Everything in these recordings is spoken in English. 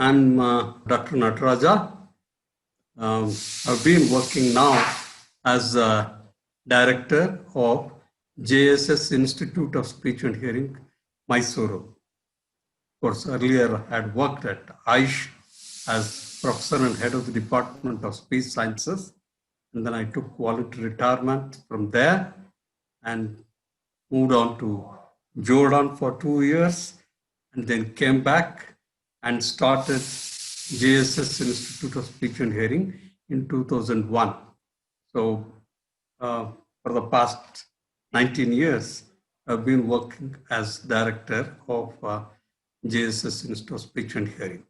I'm Dr. Nataraja. I've been working now as a director of JSS Institute of Speech and Hearing, Mysuru. Of course, earlier I had worked at AISH as professor and head of the Department of Speech Sciences. And then I took voluntary retirement from there and moved on to Jordan for 2 years and then came back and started JSS Institute of Speech and Hearing in 2001. So for the past 19 years, I've been working as director of JSS Institute of Speech and Hearing.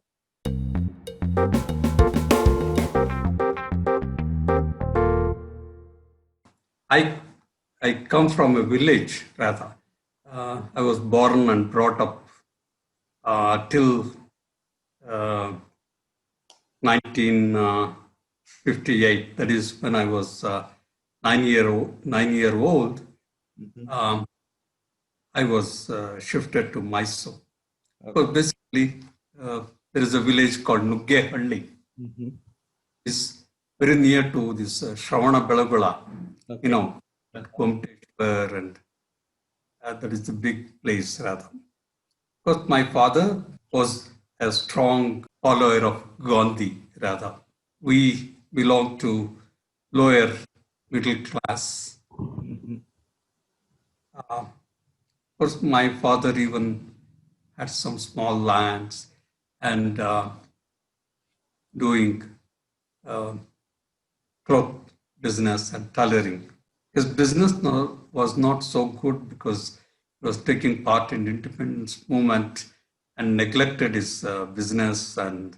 I come from a village, rather. I was born and brought up till 1958. That is when I was 9-year old. Mm-hmm. I was shifted to Mysore. Okay. So basically, there is a village called Nuggehalli. Mm-hmm. It's very near to this Shravana Belagula, okay. Kumteshwar, and that is a big place, rather. Because my father was a strong follower of Gandhi, rather. We belong to lower middle class. Mm-hmm. Of course, my father even had some small lands and doing cloth business and tailoring. His business was not so good because he was taking part in the independence movement and neglected his business and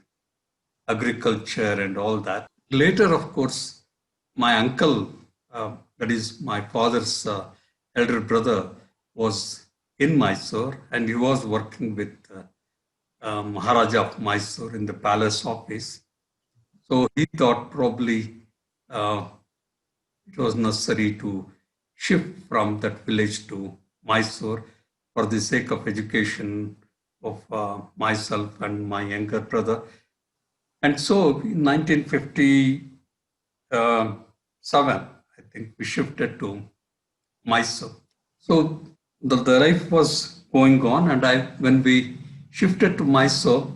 agriculture and all that. Later, of course, my uncle, that is my father's elder brother, was in Mysore and he was working with Maharaja of Mysore in the palace office. So he thought probably it was necessary to shift from that village to Mysore for the sake of education of myself and my younger brother. And so in 1957, I think we shifted to Mysore. So the life was going on, and when we shifted to Mysore,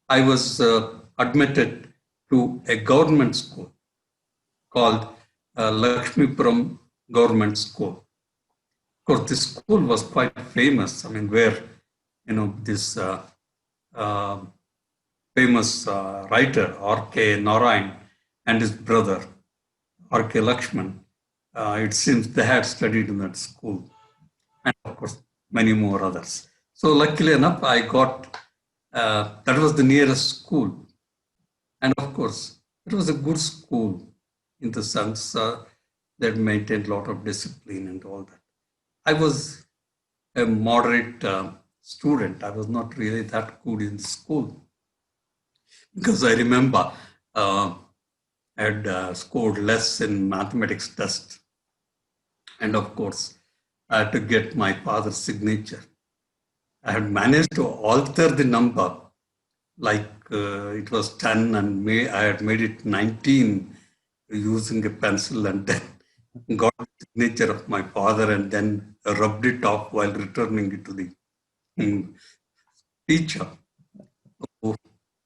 I was admitted to a government school called Lakshmipuram Government School. Of course, this school was quite famous. I mean, where this famous writer R.K. Narayan and his brother R.K. Lakshman, it seems they had studied in that school, and of course many more others. So luckily enough, I got that was the nearest school, and of course it was a good school in the sense that maintained a lot of discipline and all that. I was a moderate student. I was not really that good in school because I remember I had scored less in mathematics test, and of course I had to get my father's signature. I had managed to alter the number, like it was 10 and I had made it 19 using a pencil, and then got the signature of my father and then rubbed it off while returning it to the teacher. So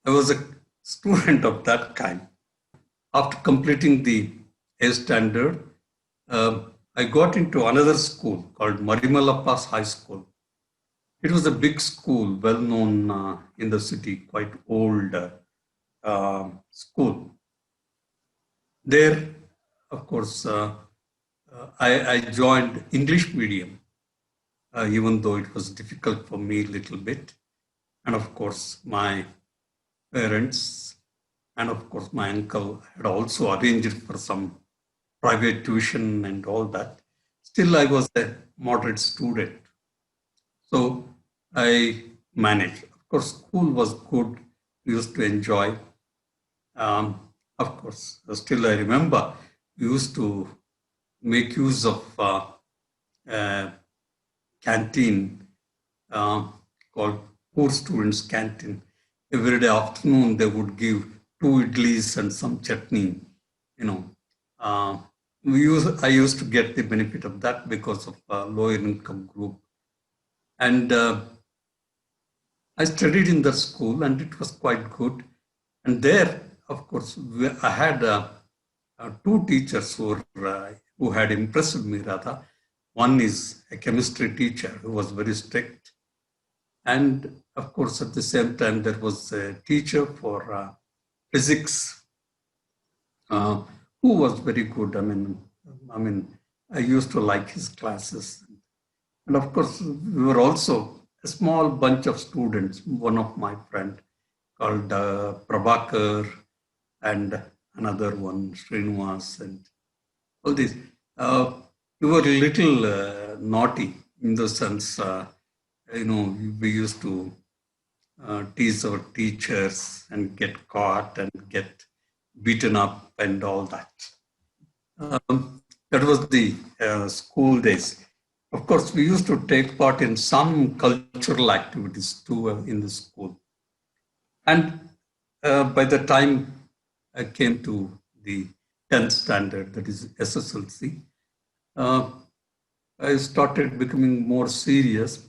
I was a student of that kind. After completing the A standard, I got into another school called Marimalappa's High School. It was a big school, well known in the city, quite old school. There, of course, I joined English medium, even though it was difficult for me a little bit. And of course, my parents and of course my uncle had also arranged for some private tuition and all that. Still, I was a moderate student. So I managed. Of course, school was good. We used to enjoy. Of course, still I remember we used to make use of canteen called Poor Students Canteen. every day afternoon they would give 2 idlis and some chutney. You know, uh, I used to get the benefit of that because of lower income group, and I studied in the school, and it was quite good. And there, of course, I had two teachers who had impressed me rather. One is a chemistry teacher who was very strict, and of course, at the same time, there was a teacher for physics uh, who was very good. I used to like his classes, and of course, we were also a small bunch of students. One of my friend called Prabhakar, and another one Srinivas, and all these. Uh, we were a little naughty in the sense, we used to tease our teachers and get caught and get beaten up and all that. That was the school days. Of course, we used to take part in some cultural activities too in the school. And by the time I came to the 10th standard, that is SSLC, uh, I started becoming more serious.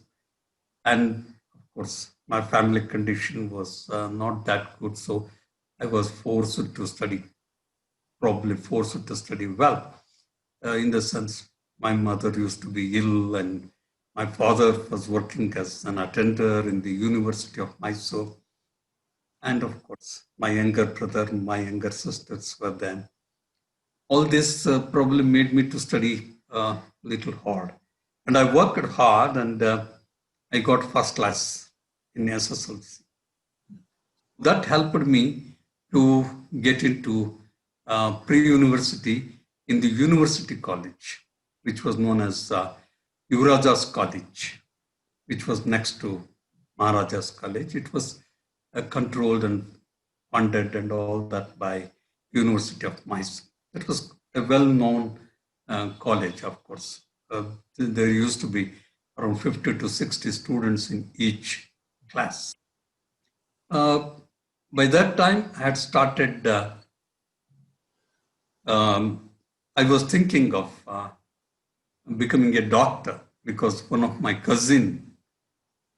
And of course, my family condition was not that good. So I was forced to study, probably forced to study well, in the sense my mother used to be ill, and my father was working as an attender in the University of Mysore. And of course, my younger brother, my younger sisters were there. All this probably made me to study a little hard. And I worked hard, and I got first class in SSLC. That helped me to get into pre-university in the University College, which was known as Yuvaraja's College, which was next to Maharaja's College. It was controlled and funded and all that by University of Mysore. It was a well-known college, of course. There used to be around 50 to 60 students in each class. Uh, by that time, I had started, I was thinking of becoming a doctor because one of my cousin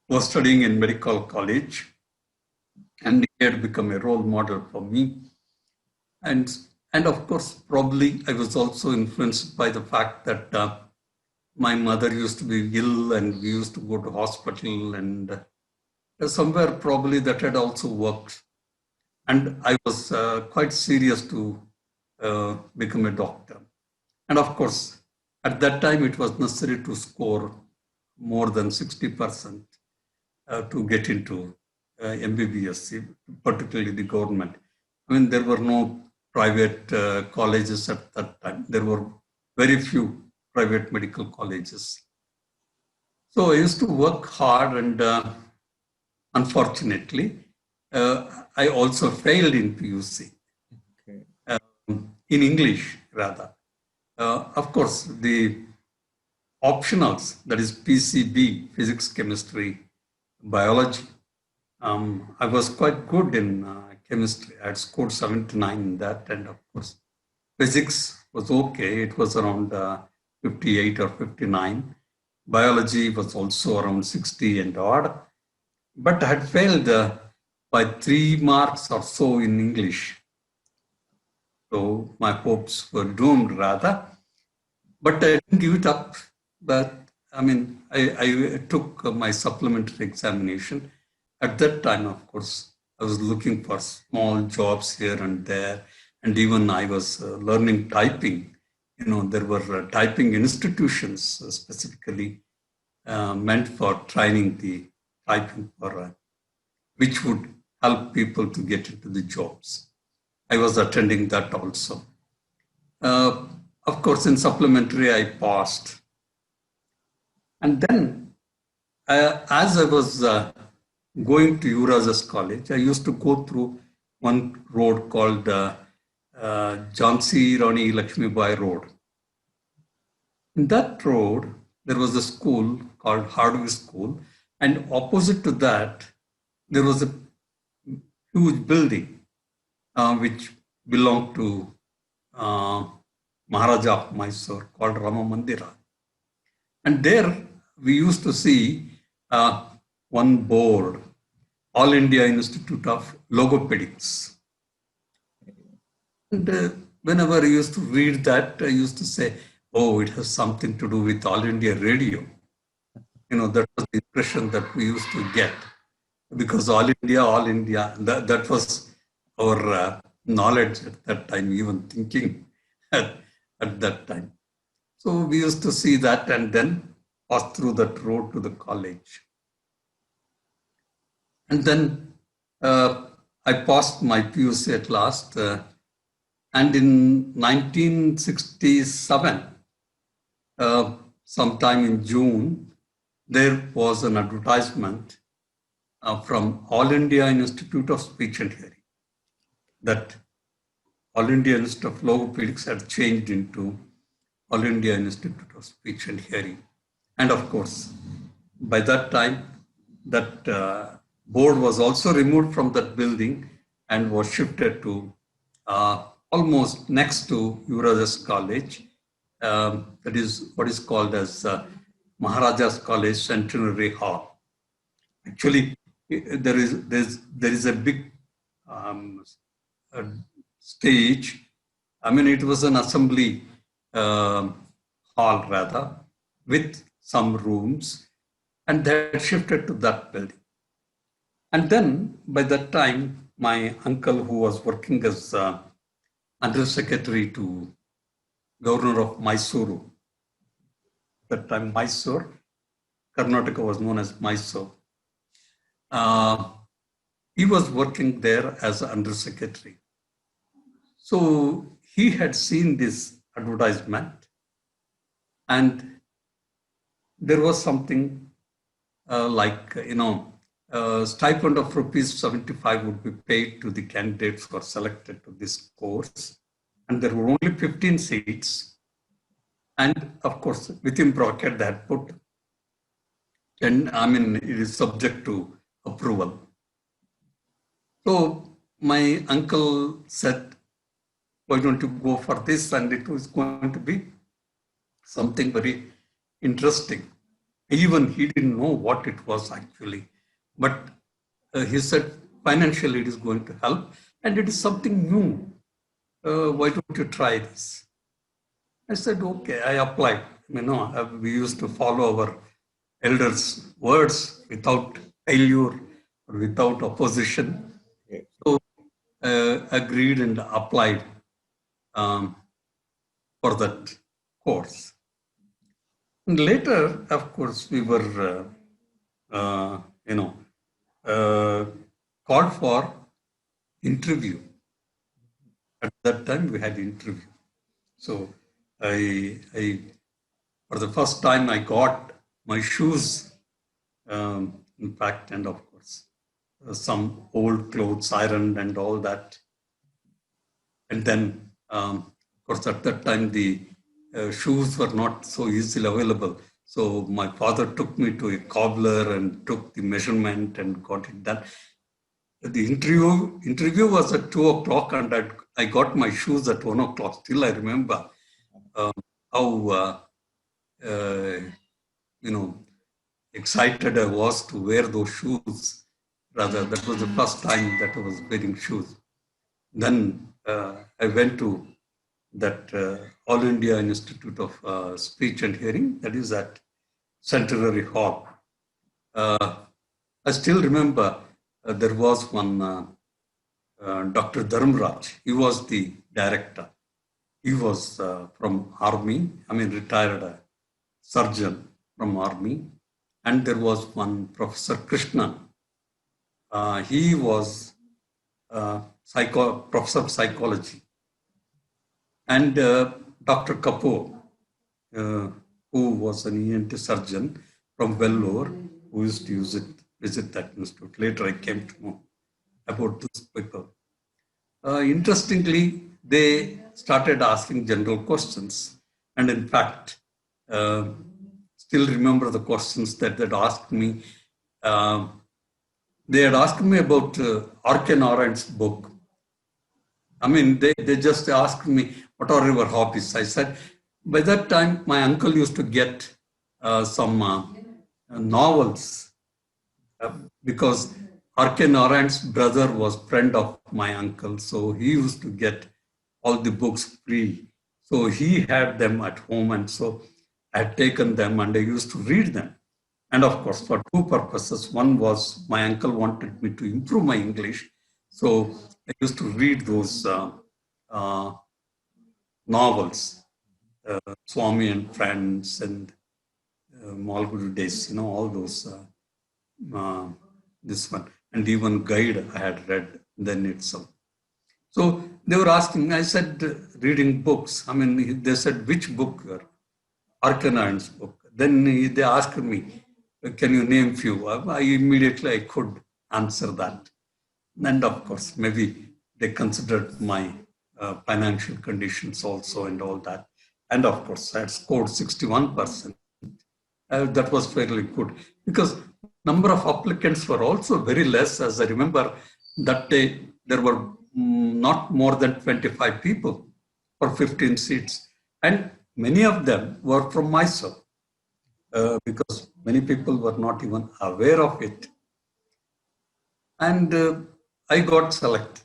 was studying in medical college, and he had become a role model for me. And, and of course, probably I was also influenced by the fact that my mother used to be ill and we used to go to hospital, and somewhere probably that had also worked. And I was quite serious to become a doctor. And of course, at that time, it was necessary to score more than 60% to get into MBBS, particularly the government. I mean, there were no private colleges at that time. There were very few private medical colleges. So I used to work hard, and unfortunately, I also failed in PUC, Okay. in English rather. Of course, the optionals, that is PCB, physics, chemistry, biology. I was quite good in chemistry. I had scored 79 in that, and of course, physics was okay. It was around 58 or 59. Biology was also around 60 and odd, but I had failed by 3 marks or so in English. So my hopes were doomed rather, but I didn't give it up. But I took my supplementary examination. At that time, of course, I was looking for small jobs here and there, and even I was learning typing. There were typing institutions specifically meant for training the typing for which would help people to get into the jobs. I was attending that also. Uh, of course, in supplementary, I passed. And then, as I was going to Yuvaraja's College, I used to go through one road called Jhansi Rani Lakshmi Bai Road. In that road, there was a school called Hardwick School, and opposite to that, there was a huge building which belonged to uh, Maharaja of Mysore called Rama Mandira. And there we used to see one board, All India Institute of Logopedics. And whenever I used to read that, I used to say, oh, it has something to do with All India Radio. That was the impression that we used to get because All India, that was our knowledge at that time, even thinking at that time. So we used to see that and then pass through that road to the college. And then I passed my PUC at last. And in 1967, sometime in June, there was an advertisement from All India Institute of Speech and Hearing that All India Institute of Logopedics had changed into All India Institute of Speech and Hearing. And of course, by that time, that board was also removed from that building and was shifted to almost next to Yuvaraja's College. That is what is called as Maharaja's College Centenary Hall. Actually, there is a big stage. I mean, it was an assembly hall rather, with some rooms, and they had shifted to that building. And then by that time, my uncle, who was working as Under Secretary to Governor of Mysuru, at that time Mysore, Karnataka was known as Mysore. He was working there as Under Secretary. So he had seen this advertisement, and there was something like, stipend of ₹75 would be paid to the candidates who are selected to this course. And there were only 15 seats. And of course, within bracket, they had put, and I mean, it is subject to approval. So my uncle said, why don't you go for this? And it was going to be something very interesting. Even he didn't know what it was actually. But he said, financially it is going to help and it is something new. Why don't you try this? I said, okay, I applied. We used to follow our elders' words without failure or without opposition. So agreed and applied for that course. And later, of course, we were, called for interview. At that time, we had interview. So I for the first time, I got my shoes, in fact, and of course, some old clothes ironed and all that. And then, of course, at that time, the shoes were not so easily available. So my father took me to a cobbler and took the measurement and got it done. The interview was at 2:00 and I got my shoes at 1:00. Still, I remember how excited I was to wear those shoes. Rather, that was the first time that I was wearing shoes. Then I went to that All India Institute of Speech and Hearing, that is at Centenary Hall. I still remember there was one Dr. Dharmraj. He was the director. He was from Army, retired surgeon from Army. And there was one Professor Krishnan. He was professor of psychology. And Dr. Kapoor, who was an ENT surgeon from Vellore, who used to visit that institute. Later, I came to know about these people. Interestingly, they started asking general questions. And in fact, still remember the questions that they asked me. they had asked me about R.K. Narayan's book. I mean, they just asked me, what are your hobbies? I said, by that time, my uncle used to get some novels because R.K. Narayan's brother was friend of my uncle. So he used to get all the books free. So he had them at home. And so I had taken them and I used to read them. And of course, for two purposes. One was my uncle wanted me to improve my English. So I used to read those uh, novels, Swami and Friends and Malguru Days, all those, this one. And even Guide I had read then itself. So they were asking, I said, reading books. I mean, they said, which book? R.K. Narayan's book. Then they asked me, can you name few? I immediately I could answer that. And of course, maybe they considered my financial conditions also and all that. And of course, I had scored 61%. That was fairly good because number of applicants were also very less. As I remember, that day there were not more than 25 people for 15 seats. And many of them were from Mysore because many people were not even aware of it. And I got selected.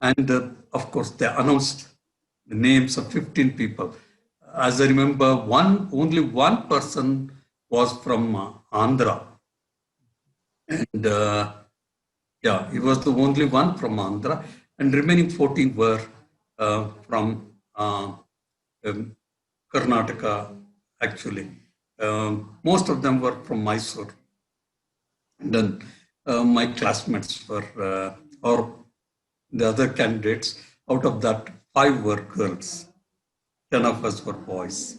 And of course, they announced the names of 15 people. As I remember, only one person was from Andhra. And yeah, he was the only one from Andhra. And remaining 14 were from Karnataka, actually. Most of them were from Mysore. And then my classmates were, or the other candidates, out of that, 5 were girls. 10 of us were boys.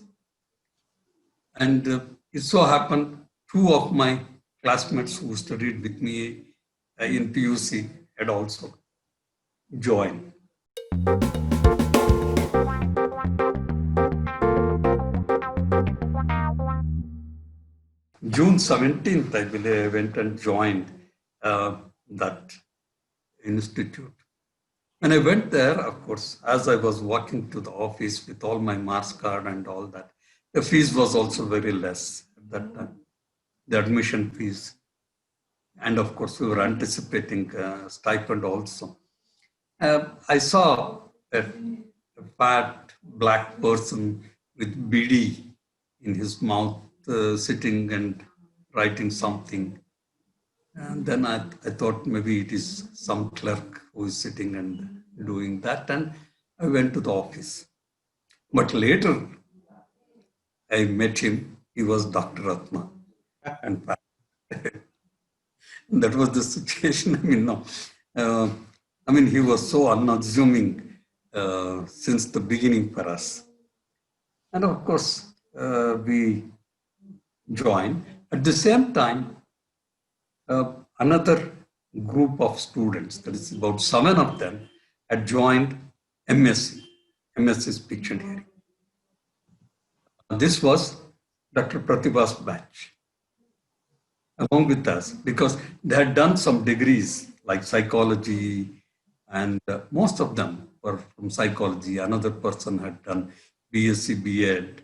And it so happened 2 of my classmates who studied with me in PUC had also joined. June 17th, I believe, I went and joined that institute. When I went there, of course, as I was walking to the office with all my marks card and all that, the fees was also very less at that time, the admission fees. And of course, we were anticipating stipend also. I saw a fat black person with BD in his mouth sitting and writing something. And then I thought maybe it is some clerk who is sitting and doing that. And I went to the office. But later, I met him. He was Dr. Ratna. And that was the situation. I mean, he was so unassuming since the beginning for us. And of course, we joined. At the same time, another group of students, that is about 7 of them, had joined MSc Speech and Hearing. This was Dr. Pratibha's batch, along with us, because they had done some degrees like psychology, and most of them were from psychology. Another person had done BSc BEd,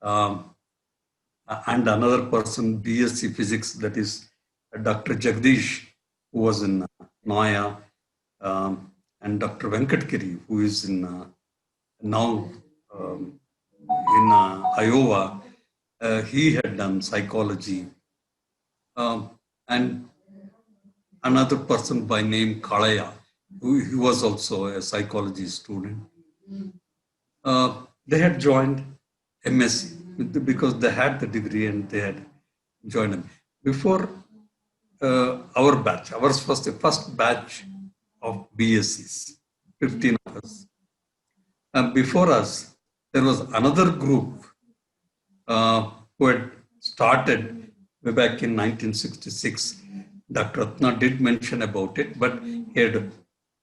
and another person BSc Physics, that is Dr. Jagdish, who was in Noya, and Dr. Venkatgiri, who is in now in Iowa. He had done psychology. And another person by name Kalaya, who was also a psychology student. They had joined MSc because they had the degree and they had joined them. Before our batch, ours was the first batch of BScs, 15 of us. And before us, there was another group who had started way back in 1966. Dr. Ratna did mention about it, but he had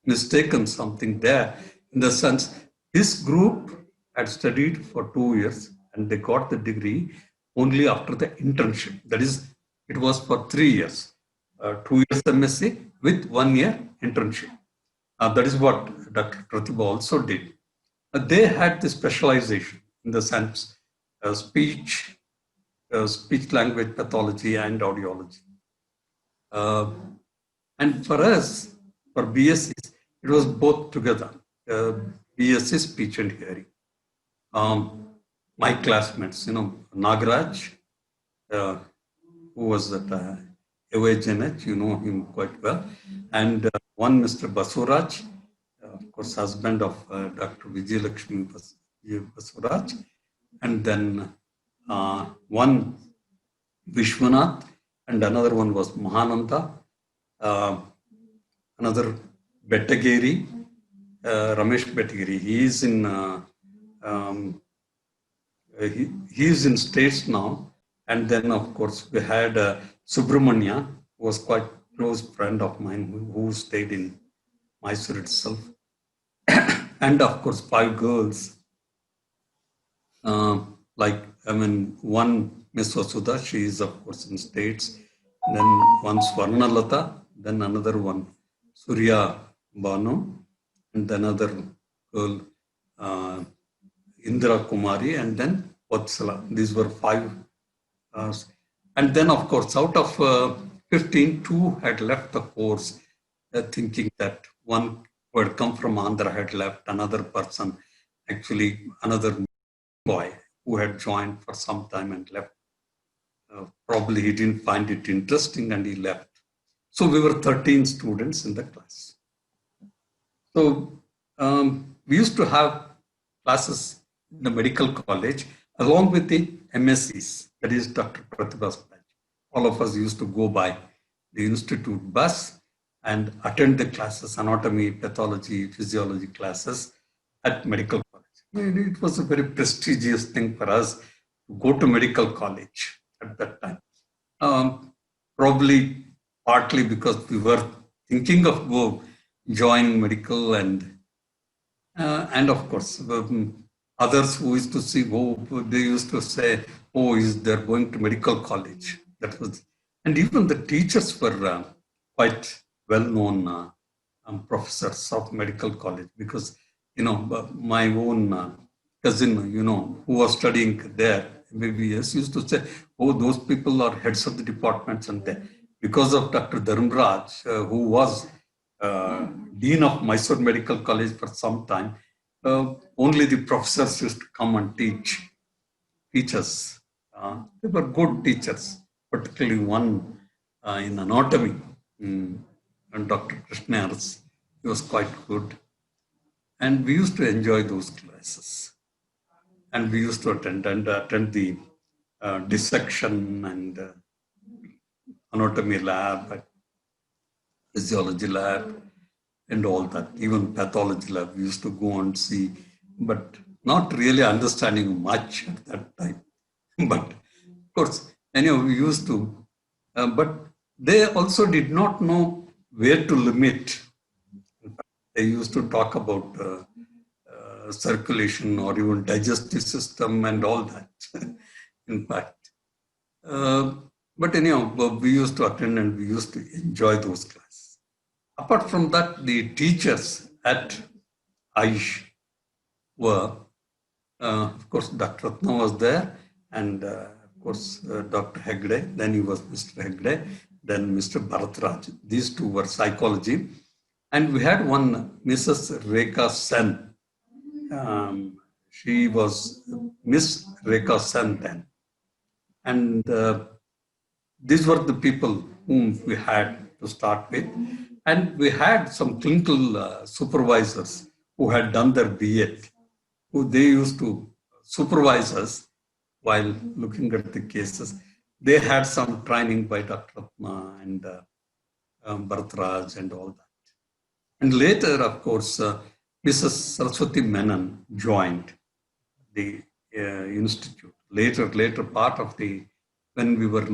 mistaken something there in the sense this group had studied for 2 years and they got the degree only after the internship. That is, It was for 3 years, 2 years MSc with 1 year internship. That is what Dr. Pratibha also did. They had the specialization in the sense speech, speech language pathology and audiology. And for us, for BScs, it was both together, BSc speech and hearing. My classmates, Nagaraj, who was at AOHNH, you know him quite well, and one Mr. Basuraj, of course, husband of Dr. Vijayalakshmi Basuraj, and then one Vishwanath, and another one was Mahananda, another Bettagiri, Ramesh Bettagiri. He is in he is in States now. And then, of course, we had Subramanya, who was quite close friend of mine, who stayed in Mysore itself. And of course, 5 girls. One Miss Vasudha, she is of course in States. Then one Swarnalata, then another one Surya Banu, and then another girl Indra Kumari, and then Vatsala. These were 5. And then, of course, out of 15, 2 had left the course, thinking that one who had come from Andhra had left, another person, actually another boy who had joined for some time and left. Probably he didn't find it interesting and he left. So we were 13 students in the class. So we used to have classes in the medical college along with the MScs, that is Dr. Pratibha's batch. All of us used to go by the institute bus and attend the classes, anatomy, pathology, physiology classes at medical college. It was a very prestigious thing for us to go to medical college at that time. Probably partly because we were thinking of joining medical and of course, others who used to see, they used to say, they're going to medical college. That was, and even the teachers were quite well-known professors of medical college, because, my own cousin, who was studying there, MBBS, used to say, those people are heads of the departments, and because of Dr. Dharmraj, who was Dean of Mysore Medical College for some time, only the professors used to come and teach us. They were good teachers, particularly one in anatomy, and Dr. Krishnars. He was quite good. And we used to enjoy those classes. And we used to attend the dissection and anatomy lab, physiology lab, and all that. Even pathology lab, we used to go and see, but not really understanding much at that time. But of course, anyhow, we used to, but they also did not know where to limit. They used to talk about circulation or even digestive system and all that, in fact. But anyhow, we used to attend and we used to enjoy those classes. Apart from that, the teachers at Aish were, of course, Dr. Ratna was there, and of course, Dr. Hegde, then he was Mr. Hegde, then Mr. Bharatraj. These two were psychology. And we had one Mrs. Rekha Sen. She was Miss Rekha Sen then. And these were the people whom we had to start with. And we had some clinical supervisors who had done their B.Ed, who they used to supervise us while looking at the cases. They had some training by Dr. Ratna and Bharatraj and all that. And later, of course, Mrs. Saraswati Menon joined the institute. Later part of when we were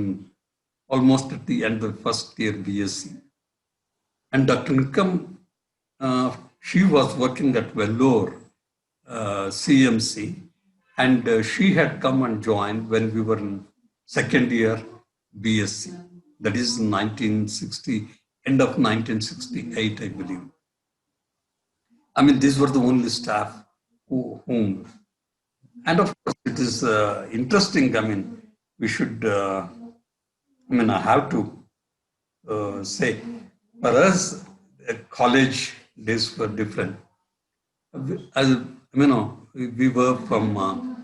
almost at the end of the first year BSc. And Dr. Nikam, she was working at Vellore CMC, and she had come and joined when we were in second year BSc. That is 1960, end of 1968, I believe. I mean, these were the only staff whom, and of course, it is interesting. I mean, we should, I have to say, for us, college days were different. As we were from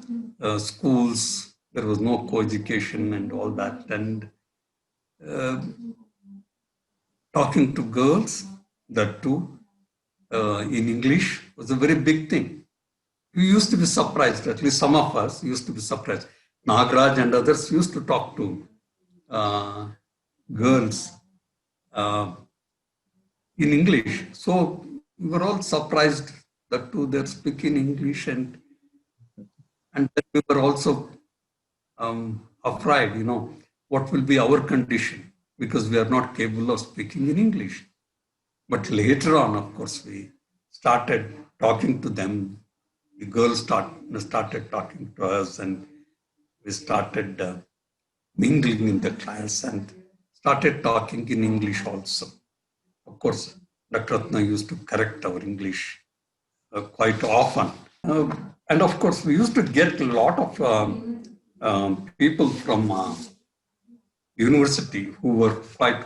schools. There was no co-education and all that, and uh, talking to girls, that too, in English was a very big thing. We used to be surprised. At least some of us used to be surprised. Nagraj and others used to talk to uh, girls uh, in English. So we were all surprised that too they're speaking English, and then we were also afraid, what will be our condition because we are not capable of speaking in English. But later on, of course, we started talking to them. The girls started talking to us, and we started mingling in the class and started talking in English also. Of course, Dr. Ratna used to correct our English quite often. And of course, we used to get a lot of people from university who were quite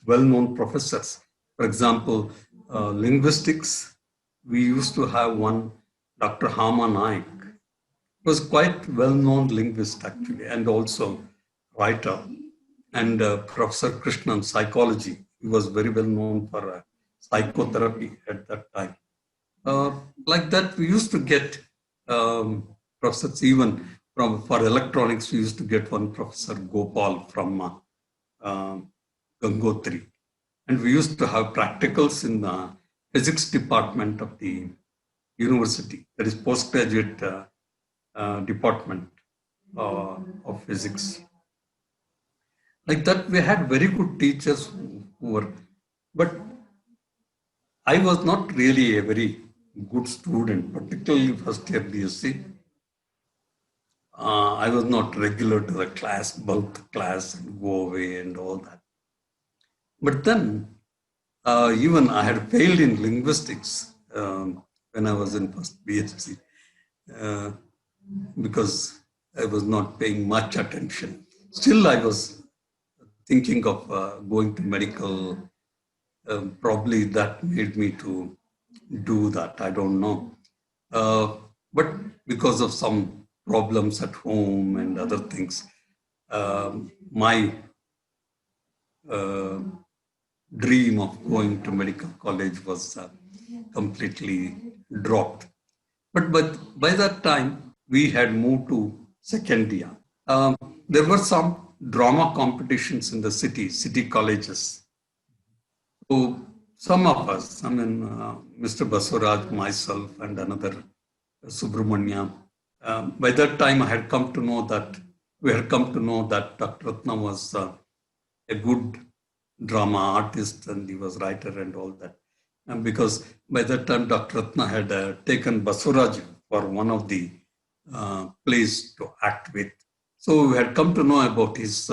well-known professors. For example, linguistics, we used to have one, Dr. Hama Naik. He was quite well-known linguist actually, and also writer. And Professor Krishnan, psychology, he was very well known for psychotherapy at that time. Like that, we used to get professors even for electronics. We used to get one Professor Gopal from Gangotri, and we used to have practicals in the physics department of the university. That is postgraduate department of physics. Like that, we had very good teachers who were, but I was not really a very good student, particularly first year BSc. I was not regular to the class, bulk the class and go away and all that. But then, even I had failed in linguistics when I was in first BSc uh, because I was not paying much attention. Still, I was thinking of going to medical. Probably that made me to do that. I don't know. But because of some problems at home and other things, my uh, dream of going to medical college was completely dropped. But by that time, we had moved to second year. Um, there were some drama competitions in the city colleges. So some of us, Mr. Basuraj, myself, and another Subramanya, by that time we had come to know that Dr. Ratna was a good drama artist and he was writer and all that. And because by that time Dr. Ratna had taken Basuraj for one of the plays to act with. So we had come to know about his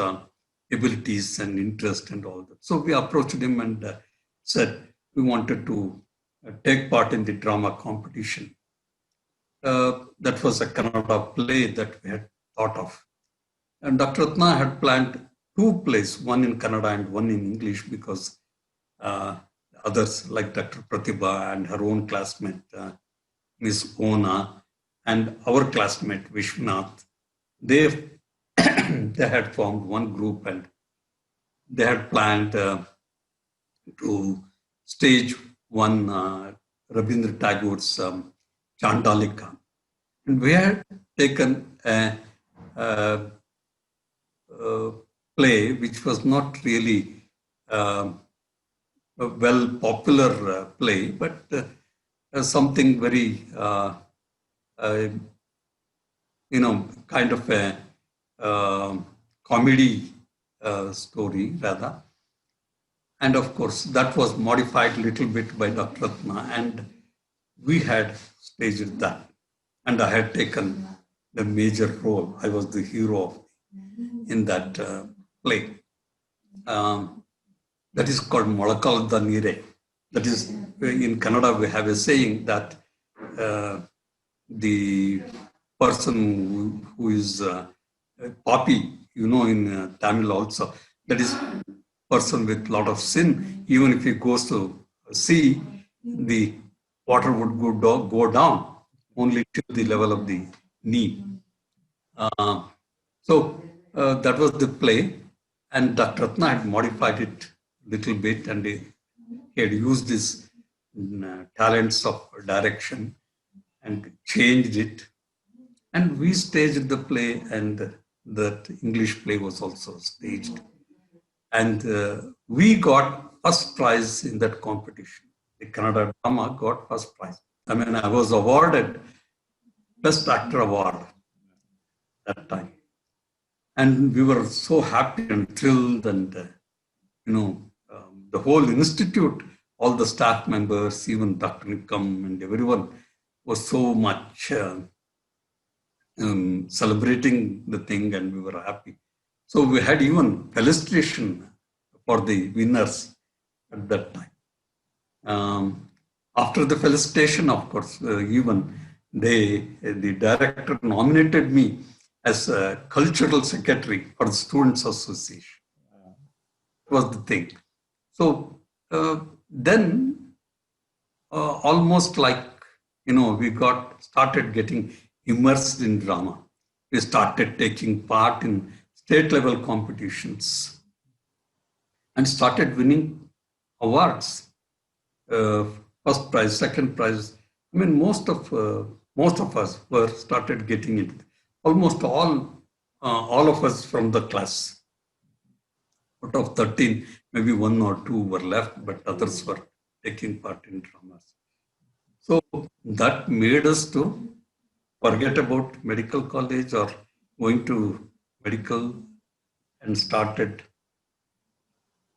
abilities and interest and all that. So we approached him and said we wanted to take part in the drama competition. That was a Kannada play that we had thought of. And Dr. Ratna had planned two plays, one in Kannada and one in English, because others like Dr. Pratibha and her own classmate, Miss Ona, and our classmate, Vishwanath, they, they had formed one group and they had planned to stage one Rabindra Tagore's Chandalika. And we had taken a play which was not really a well popular play, but something very, kind of a comedy story rather. And of course, that was modified a little bit by Dr. Ratna, and we had staged that. And I had taken the major role. I was the hero in that play. that is called Molakal Nire. That is, in Kannada, we have a saying that the person who is Papi, in Tamil also, that is person with lot of sin, even if he goes to sea, the water would go down only to the level of the knee. So that was the play, and Dr. Ratna had modified it a little bit, and he had used his talents of direction and changed it. And we staged the play, and that English play was also staged. And we got first prize in that competition. The Kannada drama got first prize. I mean, I was awarded Best Actor Award that time. And we were so happy and thrilled, and the whole institute, all the staff members, even Dr. Nikam and everyone was so much celebrating the thing, and we were happy. So we had even felicitation for the winners at that time. After the felicitation, of course, even the director nominated me as a cultural secretary for the Students Association. That was the thing. So then, almost like, we started getting immersed in drama. We started taking part in state level competitions and started winning awards. First prize, second prize. I mean, most of us were started getting it. Almost all of us from the class. Out of 13, maybe 1 or 2 were left, but others were taking part in dramas. So that made us to forget about medical college or going to medical, and started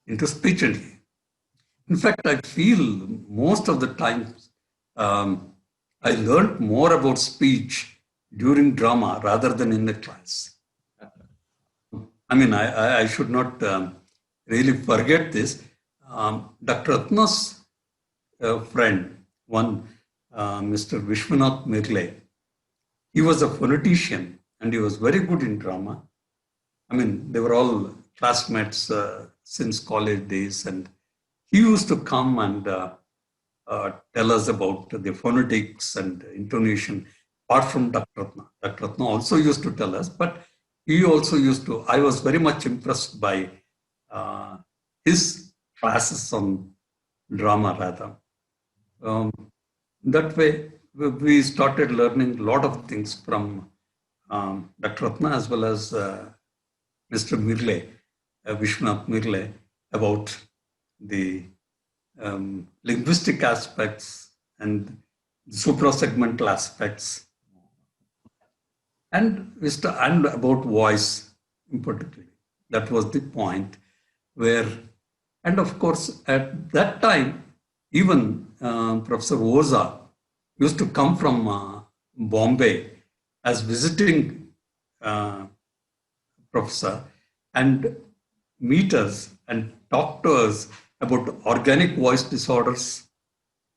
into speech and hearing. In fact, I feel most of the time I learned more about speech during drama rather than in the class. I mean, I should not really forget this. Dr. Ratna's friend, one Mr. Vishwanath Mirle, he was a phonetician and he was very good in drama. I mean, they were all classmates since college days, and he used to come and tell us about the phonetics and intonation, apart from Dr. Ratna. Dr. Ratna also used to tell us, but he also used to, I was very much impressed by his classes on drama rather. That way, we started learning a lot of things from Dr. Ratna as well as Mr. Mirle, Vishwanath Mirle, about the linguistic aspects and suprasegmental aspects, and about voice in particular. That was the point where, and of course, at that time, even Professor Oza used to come from Bombay as visiting professor and meet us and talk to us about organic voice disorders.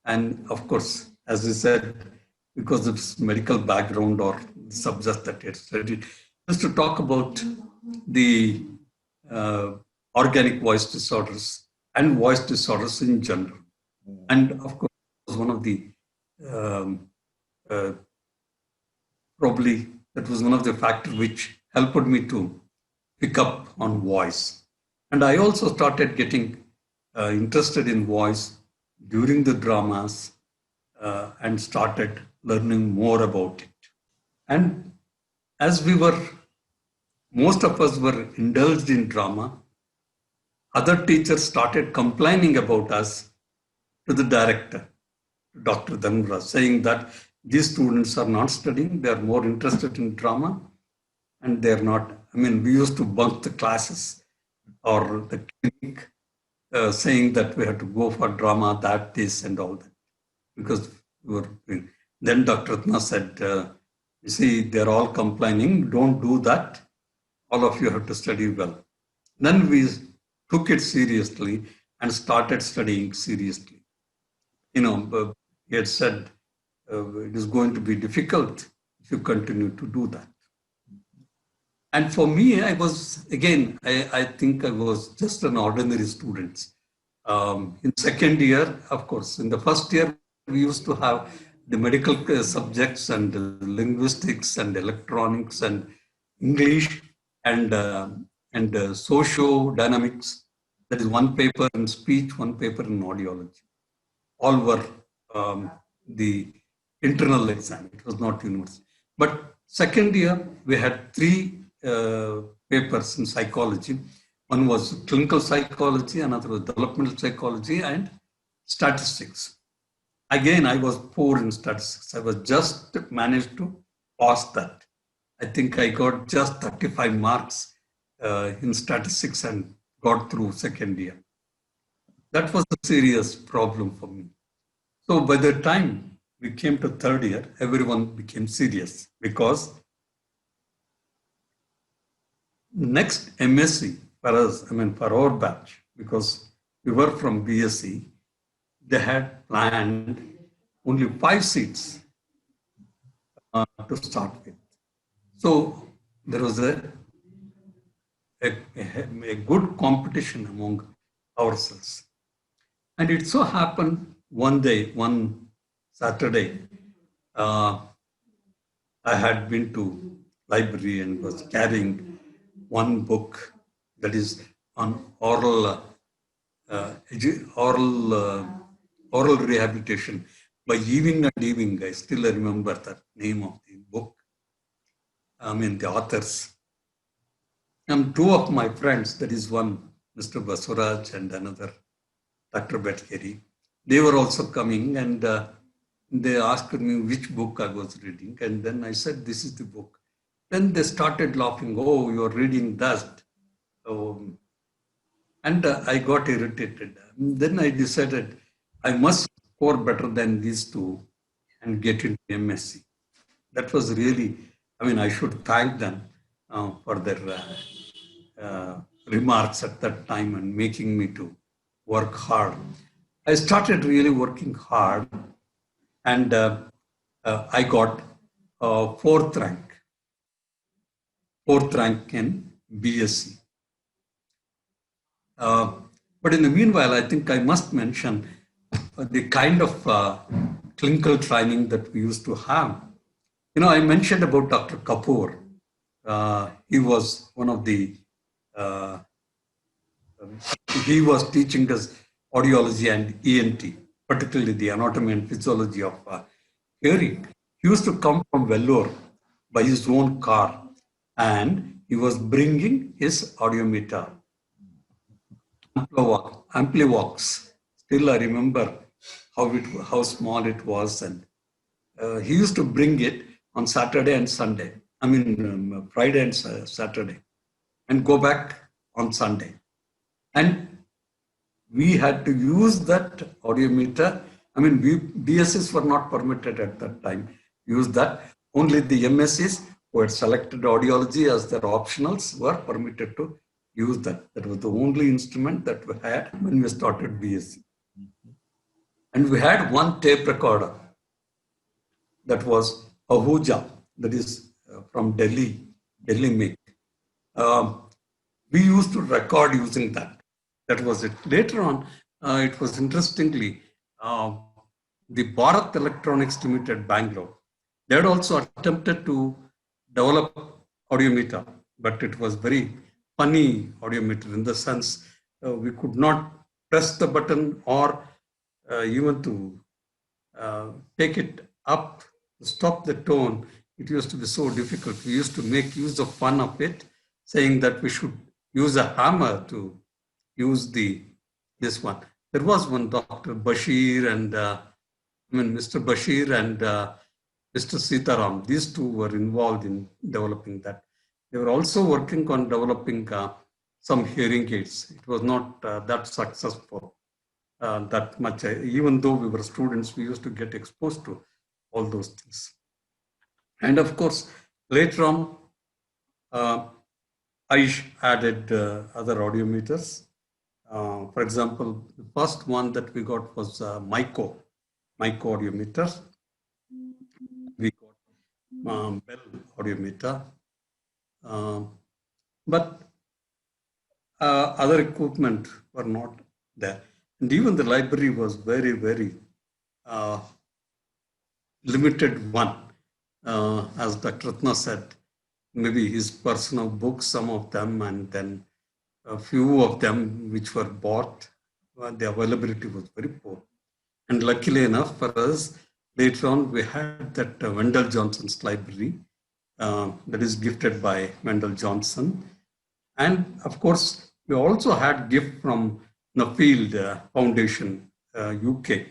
And of course, as I said, because of his medical background or subject that he had studied, just to talk about the organic voice disorders and voice disorders in general. And of course, it was one of the probably that was one of the factors which helped me to pick up on voice. And I also started getting interested in voice during the dramas and started learning more about it. And as most of us were indulged in drama, other teachers started complaining about us to the director, Dr. Dhanraj, saying that these students are not studying, they are more interested in drama, and they're not. I mean, we used to bunk the classes or the clinic, saying that we had to go for drama, that, this, and all that, because we were. Then Dr. Ratna said, you see, they're all complaining, don't do that. All of you have to study well. Then we took it seriously and started studying seriously. He had said it is going to be difficult if you continue to do that. And for me, I was, again, I think I was just an ordinary student. In second year, of course, in the first year, we used to have the medical subjects and linguistics and electronics and English and socio dynamics. That is one paper in speech, one paper in audiology. All were the internal exam. It was not universal. But second year, we had three papers in psychology. One was clinical psychology, another was developmental psychology, and statistics. Again, I was poor in statistics. I was just managed to pass that. I think I got just 35 marks in statistics and got through second year. That was a serious problem for me. So by the time we came to third year, everyone became serious because next MSc for us, for our batch, because we were from BSc, they had planned only 5 seats to start with. So there was a good competition among ourselves. And it so happened one day, one Saturday, I had been to library and was carrying one book that is on oral rehabilitation by Ewing and Ewing. I still remember the name of the book. The authors. And two of my friends, that is one Mr. Basuraj and another Dr. Betkeri, they were also coming and they asked me which book I was reading. And then I said, this is the book. Then they started laughing. Oh, you're reading that. And I got irritated. Then I decided I must score better than these two and get into MSc. That was really, I should thank them for their remarks at that time and making me to work hard. I started really working hard and I got fourth rank in BSc. But in the meanwhile, I think I must mention the kind of clinical training that we used to have. I mentioned about Dr. Kapoor. He was one of the, he was teaching us audiology and ENT, particularly the anatomy and physiology of hearing. He used to come from Vellore by his own car and he was bringing his audiometer. Amplivox. Still, I remember how small it was, and he used to bring it on Saturday and Sunday. Friday and Saturday, and go back on Sunday. And we had to use that audiometer. BScs were not permitted at that time. Use that. Only the MScs who had selected audiology as their optionals were permitted to use that. That was the only instrument that we had when we started BSc. And we had one tape recorder that was Ahuja, that is from Delhi make. We used to record using that. That was it. Later on, it was interestingly, the Bharat Electronics Limited Bangalore, they had also attempted to develop audiometer, but it was very funny audiometer in the sense we could not press the button or even to take it up, stop the tone. It used to be so difficult. We used to make use of fun of it, saying that we should use a hammer to use this one. There was one Dr. Bashir and Mr. Bashir and Mr. Sitaram. These two were involved in developing that. They were also working on developing some hearing aids. It was not that successful that much. Even though we were students, we used to get exposed to all those things. And of course, later on, I added other audiometers. For example, the first one that we got was Myco audiometer. We got Bell audiometer. But other equipment were not there. And even the library was very, very uh, limited one. As Dr. Ratna said, maybe his personal books, some of them, and then a few of them which were bought, the availability was very poor. And luckily enough for us, later on we had that Wendell Johnson's library that is gifted by Wendell Johnson. And of course, we also had gift from Nuffield Foundation, UK.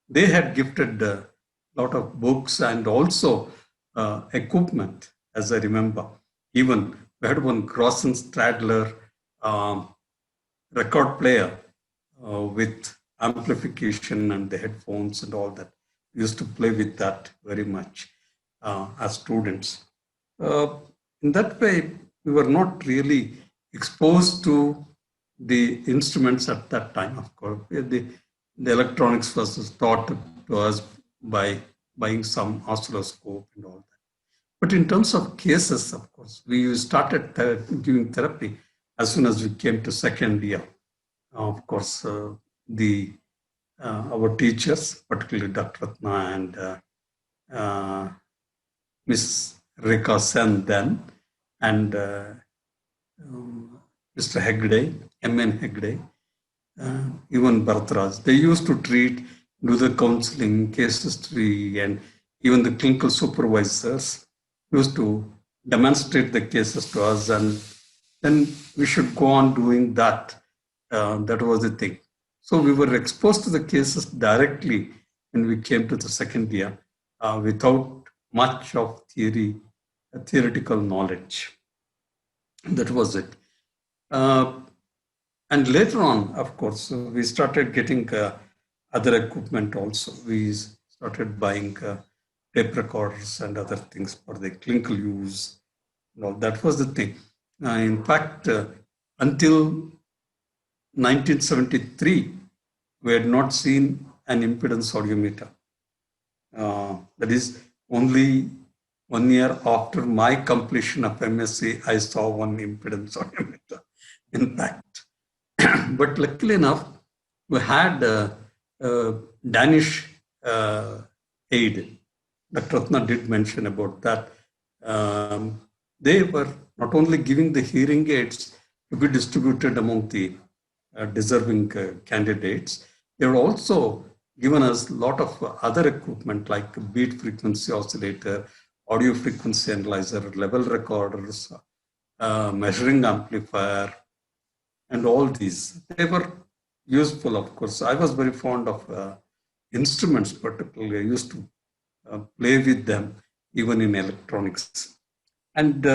They had gifted a lot of books and also equipment, as I remember. Even we had one Grossen Stradler record player with amplification and the headphones and all that. We used to play with that very much as students. In that way, we were not really exposed to the instruments at that time, of course. The electronics was taught to us by buying some oscilloscope and all that. But in terms of cases, of course, we started giving therapy as soon as we came to second year. Of course, our teachers, particularly Dr. Ratna and Miss Rekha Sen then, and Mr. Hegde, M.N. Hegde, even Bharatraj, they used to do the counseling, case history, and even the clinical supervisors used to demonstrate the cases to us, and then we should go on doing that. That was the thing. So we were exposed to the cases directly when we came to the second year without much of theoretical knowledge. That was it. And later on, of course, we started getting other equipment also. We started buying tape recorders and other things for the clinical use. No, that was the thing. In fact, until 1973, we had not seen an impedance audiometer. That is only 1 year after my completion of MSc, I saw one impedance audiometer, in fact. But luckily enough, we had a Danish aid. Dr. Ratna did mention about that. They were not only giving the hearing aids to be distributed among the deserving candidates, they were also given us a lot of other equipment like beat frequency oscillator, audio frequency analyzer, level recorders, measuring amplifier, and all these. They were useful, of course. I was very fond of instruments, particularly. I used to play with them, even in electronics. And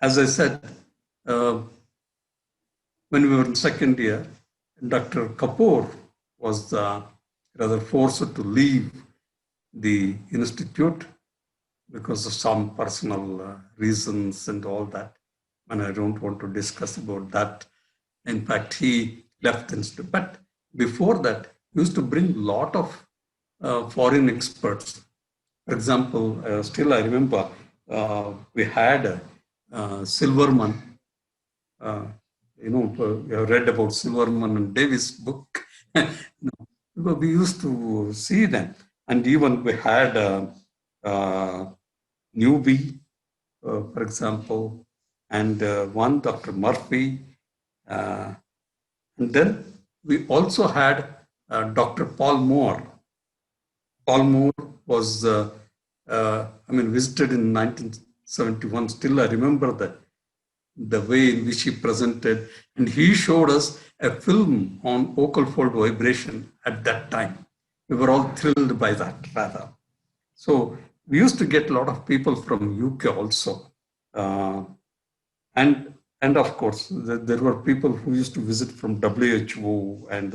as I said, when we were in second year, Dr. Kapoor was rather forced to leave the institute because of some personal reasons and all that. And I don't want to discuss about that. In fact, he left the institute. But before that, he used to bring a lot of foreign experts. For example, still I remember we had Silverman. You have read about Silverman and Davis' book. We used to see them. And even we had Newbie, for example, and one Dr. Murphy. And then we also had Dr. Paul Moore. Paul Moore was, visited in 1971. Still, I remember the way in which he presented. And he showed us a film on vocal fold vibration at that time. We were all thrilled by that, rather. So we used to get a lot of people from UK also. And of course, there were people who used to visit from WHO and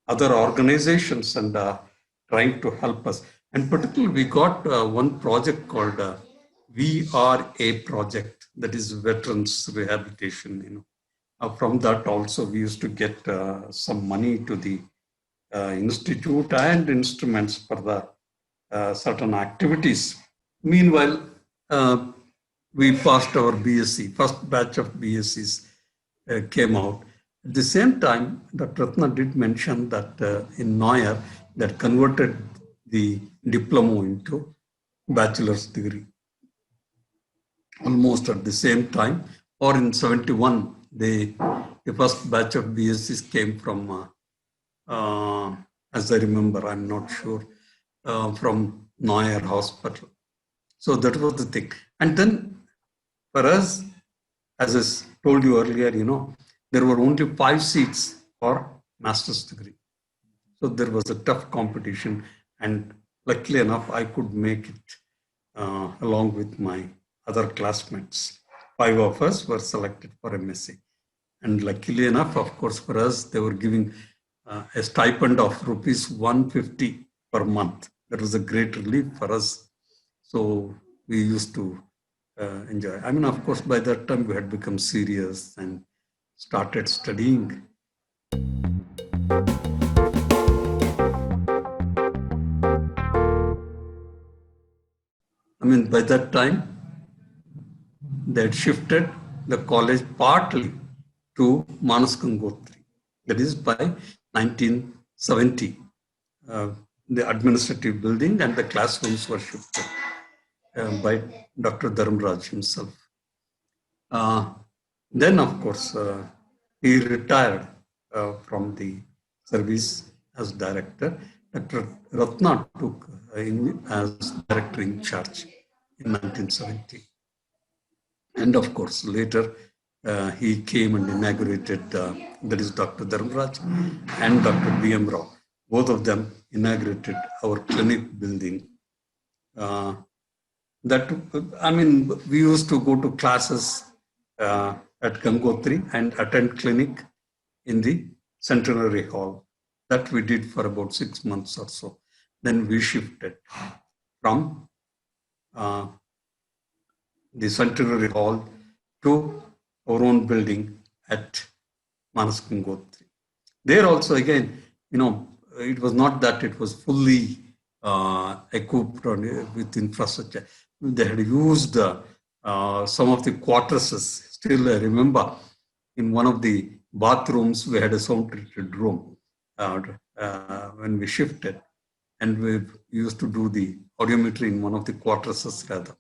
other organizations and trying to help us. And particularly, we got one project called VRA project, that is Veterans Rehabilitation. From that also we used to get some money to the institute and instruments for the certain activities. Meanwhile, we passed our BSc. First batch of BScs came out. At the same time, Dr. Ratna did mention that in Noyer, that converted the diploma into bachelor's degree almost at the same time, or in 71, the first batch of BScs came from, as I remember, I'm not sure, from Noyer Hospital. So that was the thing. And then for us, as I told you earlier, there were only 5 seats for master's degree. So there was a tough competition, and luckily enough, I could make it along with my other classmates. 5 of us were selected for MSc. And luckily enough, of course, for us, they were giving a stipend of rupees 150 per month. That was a great relief for us. So we used to enjoy. I mean, of course, by that time we had become serious and started studying. I mean, by that time, they had shifted the college partly to Manas Gangotri. That is by 1970. The administrative building and the classrooms were shifted by Dr. Dharamraj himself. Then, of course, he retired from the service as director. Dr. Ratna took as director in charge in 1970. And of course, later he came and inaugurated, that is Dr. Dharamraj and Dr. B.M. Rao. Both of them inaugurated our clinic building. We used to go to classes at Gangotri and attend clinic in the Centenary Hall. That we did for about 6 months or so. Then we shifted from the Centenary Hall to our own building at Manas Gangotri. There also, again, it was not that it was fully equipped with infrastructure. They had used some of the quarters. Still, I remember in one of the bathrooms, we had a sound-treated room when we shifted. And we used to do the audiometry in one of the quarters rather.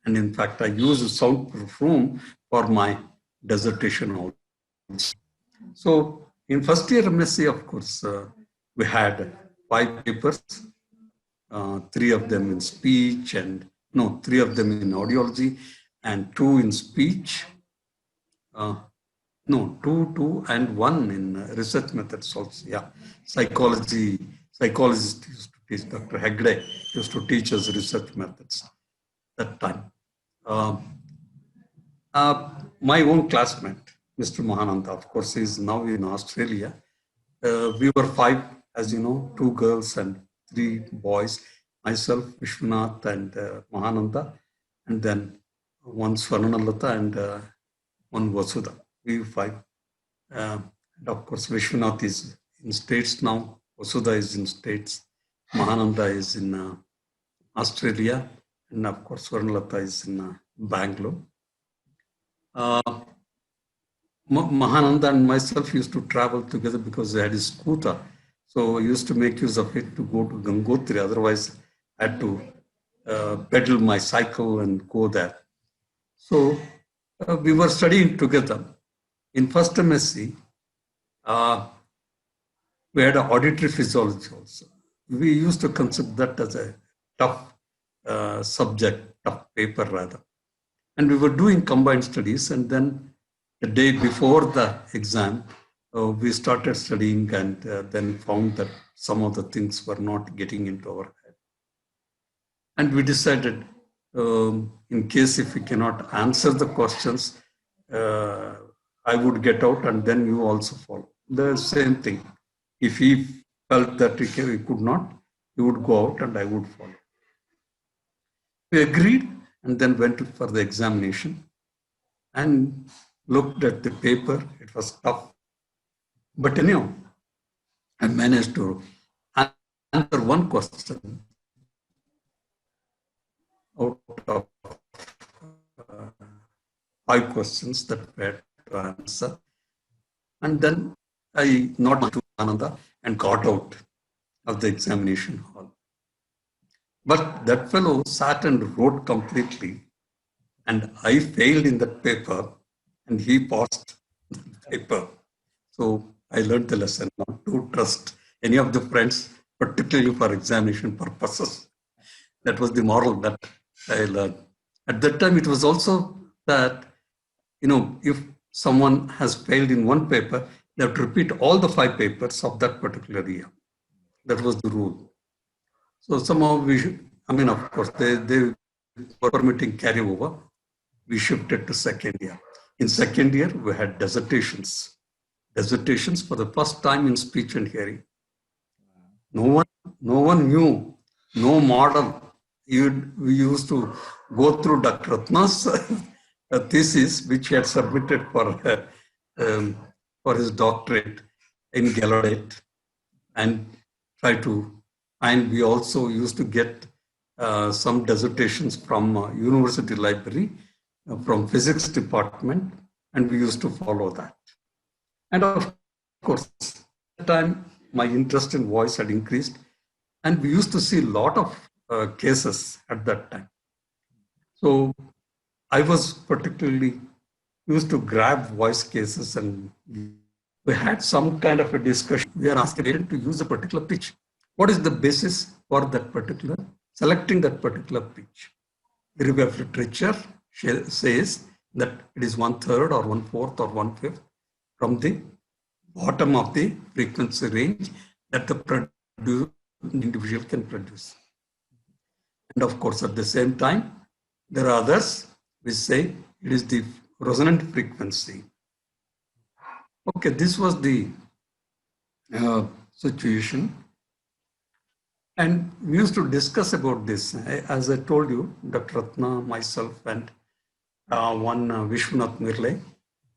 And in fact, I used a soundproof room for my dissertation also. So in first year MSc, of course, we had 5 papers, 3 of them in speech and 3 of them in audiology and 2 in speech. 2 and 1 in research methods also. Yeah, psychologist used to teach. Dr. Hegde used to teach us research methods that time. My own classmate, Mr. Mahananda, of course, he is now in Australia. We were 5, as you know, 2 girls and 3 boys. Myself, Vishwanath, and Mahananda, and then one Swarnalata and one Vasudha. We 5. And of course, Vishwanath is in States now. Vasudha is in States. Mahananda is in Australia. And of course, Swarnalata is in Bangalore. Mahananda and myself used to travel together because they had a scooter. So I used to make use of it to go to Gangotri. Otherwise, I had to pedal my cycle and go there. So we were studying together. In first MSc, we had an auditory physiology also. We used to consider that as a tough subject, tough paper rather. And we were doing combined studies, and then the day before the exam, we started studying and then found that some of the things were not getting into our head. And we decided, in case if we cannot answer the questions, I would get out and then you also follow. The same thing. If he felt that he could not, he would go out and I would follow. We agreed, and then went for the examination and looked at the paper. It was tough. But anyhow, I managed to answer one question out of uh, five questions that we had to answer. And then I nodded to Ananda and got out of the examination hall. But that fellow sat and wrote completely, and I failed in that paper, and he passed the paper. So I learned the lesson not to trust any of the friends, particularly for examination purposes. That was the moral that I learned. At that time, it was also that, if someone has failed in one paper, they have to repeat all the five papers of that particular year. That was the rule. So somehow of course, they were permitting carryover. We shifted to second year. In second year, we had dissertations. Dissertations for the first time in speech and hearing. No one knew, no model. We used to go through Dr. Ratna's thesis, which he had submitted for his doctorate in Gallaudet, and and we also used to get some dissertations from university library, from physics department, and we used to follow that. And of course, at that time, my interest in voice had increased, and we used to see a lot of cases at that time. So I was particularly used to grab voice cases, and we had some kind of a discussion. We are asking them to use a particular pitch. What is the basis for that particular, selecting that particular pitch? The review of literature says that it is 1/3 or 1/4 or 1/5 from the bottom of the frequency range that the individual can produce. And of course, at the same time, there are others which say it is the resonant frequency. Okay, this was the situation. And we used to discuss about this. As I told you, Dr. Ratna, myself, and one Vishwanath Mirle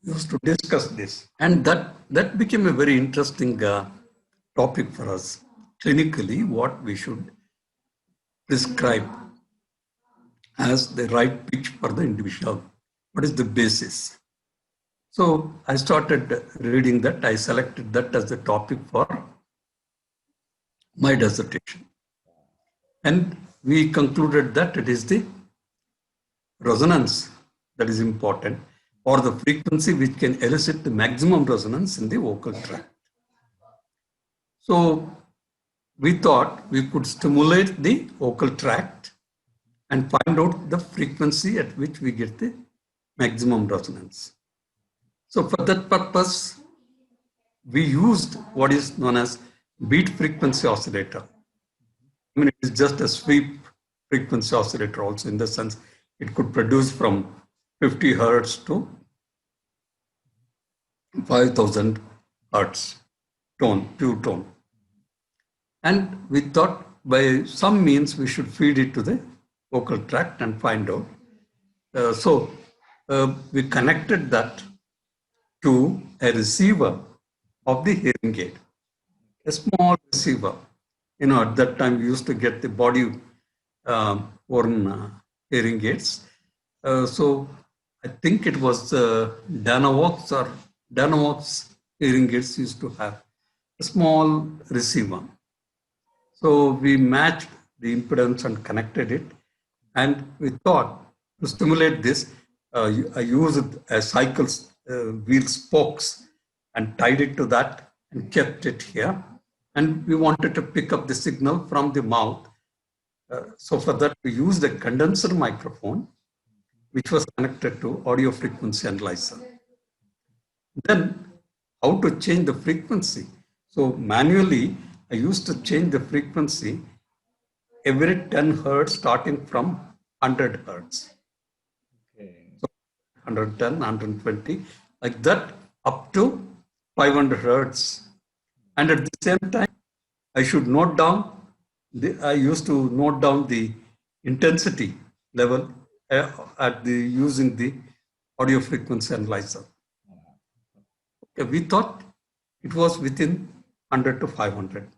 used to discuss this. And that became a very interesting topic for us. Clinically, what we should prescribe as the right pitch for the individual. What is the basis? So I started reading that. I selected that as the topic for my dissertation. And we concluded that it is the resonance that is important, or the frequency which can elicit the maximum resonance in the vocal tract. So we thought we could stimulate the vocal tract and find out the frequency at which we get the maximum resonance. So for that purpose, we used what is known as beat frequency oscillator. I mean, it is just a sweep frequency oscillator also, in the sense it could produce from 50 hertz to 5,000 hertz tone, pure tone. And we thought by some means we should feed it to the vocal tract and find out. So we connected that to a receiver of the hearing aid, a small receiver. At that time we used to get the body worn hearing aids. So I think it was Dynavox hearing aids used to have a small receiver. So we matched the impedance and connected it. And we thought to stimulate this, I used a cycle wheel spokes and tied it to that and kept it here. And we wanted to pick up the signal from the mouth. So for that, we used a condenser microphone, which was connected to audio frequency analyzer. Then how to change the frequency? So manually, I used to change the frequency every 10 hertz starting from 100 hertz. Okay. So 110, 120, like that up to 500 hertz. And at the same time, I should note down, I used to note down the intensity level at the using the audio frequency analyzer. Okay, we thought it was within 100 to 500.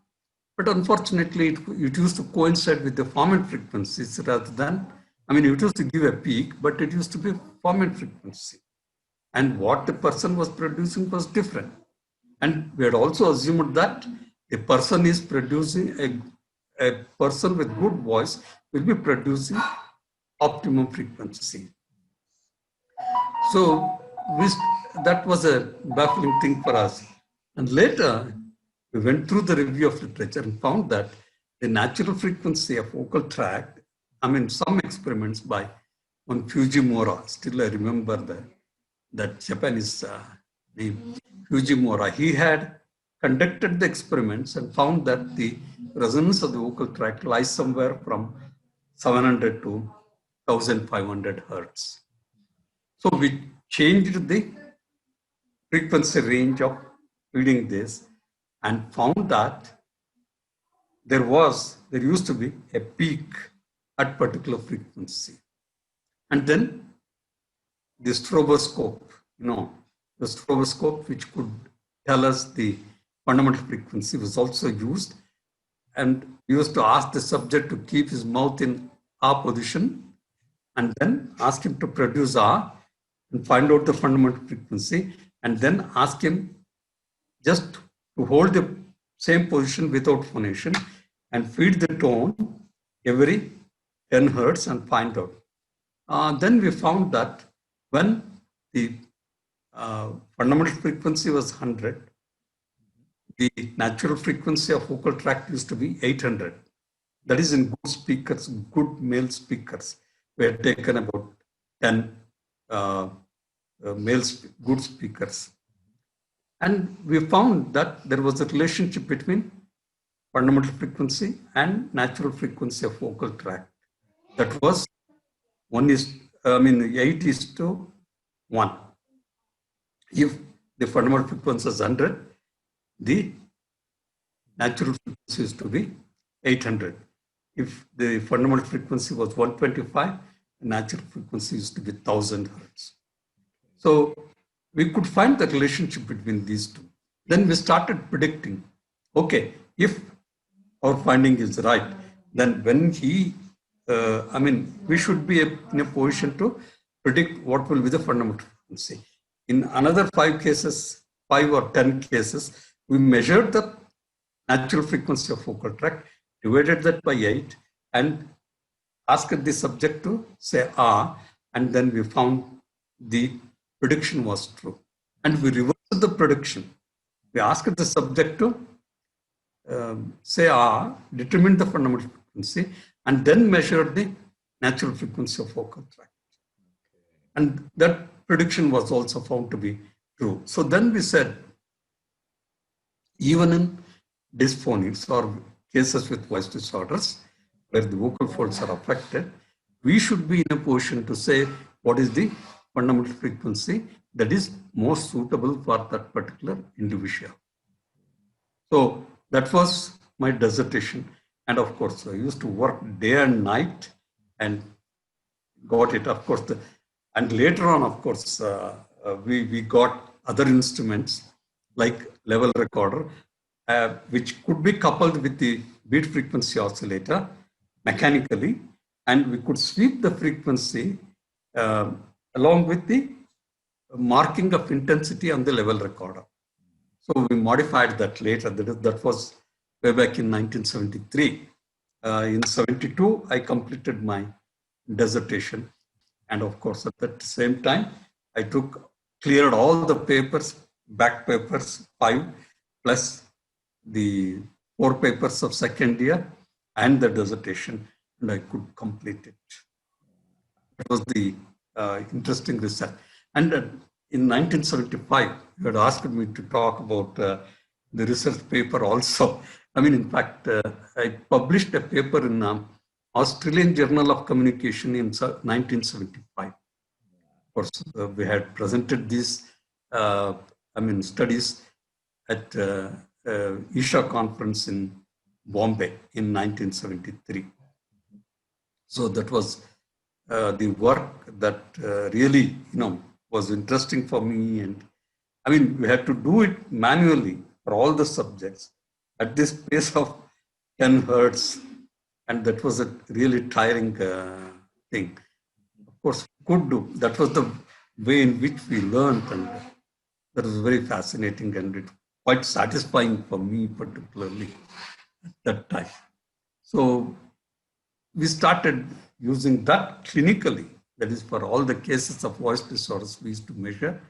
But unfortunately, it used to coincide with the formant frequencies rather than, I mean, it used to give a peak, but it used to be formant frequency. And what the person was producing was different. And we had also assumed that a person is producing, a person with good voice will be producing optimum frequency. So that was a baffling thing for us. And later, we went through the review of literature and found that the natural frequency of vocal tract, I mean, some experiments by one Fujimura, still I remember that Japanese name, Fujimura, he had conducted the experiments and found that the resonance of the vocal tract lies somewhere from 700 to 1500 hertz. So we changed the frequency range of reading this and found that there used to be a peak at particular frequency. And then the stroboscope, the stroboscope which could tell us the fundamental frequency was also used, and we used to ask the subject to keep his mouth in R position and then ask him to produce R and find out the fundamental frequency, and then ask him just to hold the same position without phonation and feed the tone every 10 hertz and find out. Then we found that when the fundamental frequency was 100, the natural frequency of vocal tract used to be 800. That is in good speakers, good male speakers. We had taken about 10 good speakers. And we found that there was a relationship between fundamental frequency and natural frequency of vocal tract. That was 8:1. If the fundamental frequency is 100, the natural frequency is to be 800. If the fundamental frequency was 125, the natural frequency is to be 1000 hertz. So we could find the relationship between these two. Then we started predicting, okay, if our finding is right, then when we should be in a position to predict what will be the fundamental frequency. In another 5 or 10 cases, we measured the natural frequency of vocal tract, divided that by 8, and asked the subject to say ah, and then we found the prediction was true. And we reversed the prediction. We asked the subject to say ah, determine the fundamental frequency, and then measured the natural frequency of vocal tract. And that prediction was also found to be true. So then we said, even in dysphonics or cases with voice disorders, where the vocal folds are affected, we should be in a position to say what is the fundamental frequency that is most suitable for that particular individual. So that was my dissertation. And of course, I used to work day and night and got it, of course. And later on, of course, we got other instruments like level recorder, which could be coupled with the beat frequency oscillator mechanically, and we could sweep the frequency along with the marking of intensity on the level recorder. So we modified that later. That was way back in 1973. In 72, I completed my dissertation. And of course, at that same time, I cleared all the papers, back papers, 5, plus the 4 papers of second year and the dissertation, and I could complete it. It was the interesting research. And in 1975, you had asked me to talk about the research paper also. I mean, in fact, I published a paper in Australian Journal of Communication in 1975. Of course, we had presented these, studies at Isha conference in Bombay in 1973. So that was the work that really, was interesting for me. And I mean, we had to do it manually for all the subjects at this pace of 10 hertz. And that was a really tiring thing. Of course, we could do. That was the way in which we learned. And that was very fascinating and it quite satisfying for me, particularly at that time. So we started using that clinically. That is, for all the cases of voice disorders, we used to measure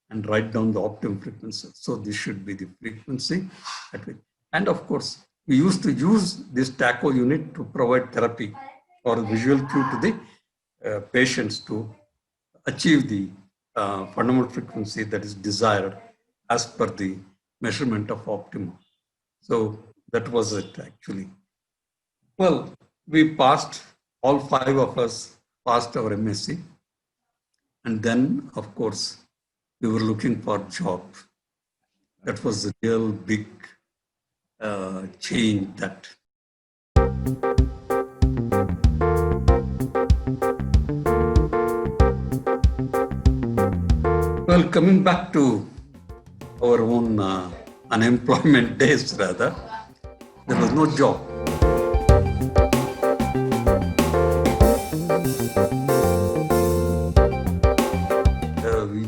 and write down the optimum frequency. So this should be the frequency. And of course, we used to use this TACO unit to provide therapy or visual cue to the patients to achieve the fundamental frequency that is desired as per the measurement of optimum. So that was it actually. Well, we passed, all 5 of us passed our MSc. And then, of course, we were looking for a job. That was a real big change that. Well, coming back to our own unemployment days rather, there was no job.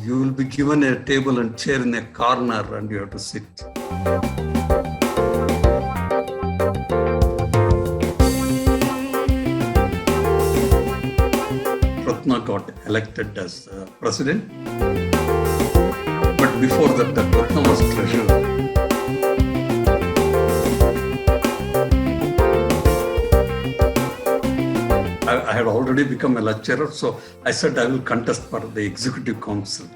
You will be given a table and chair in a corner and you have to sit. Ratna got elected as president. But before that, Ratna was treasurer. I had already become a lecturer, so I said I will contest for the executive council.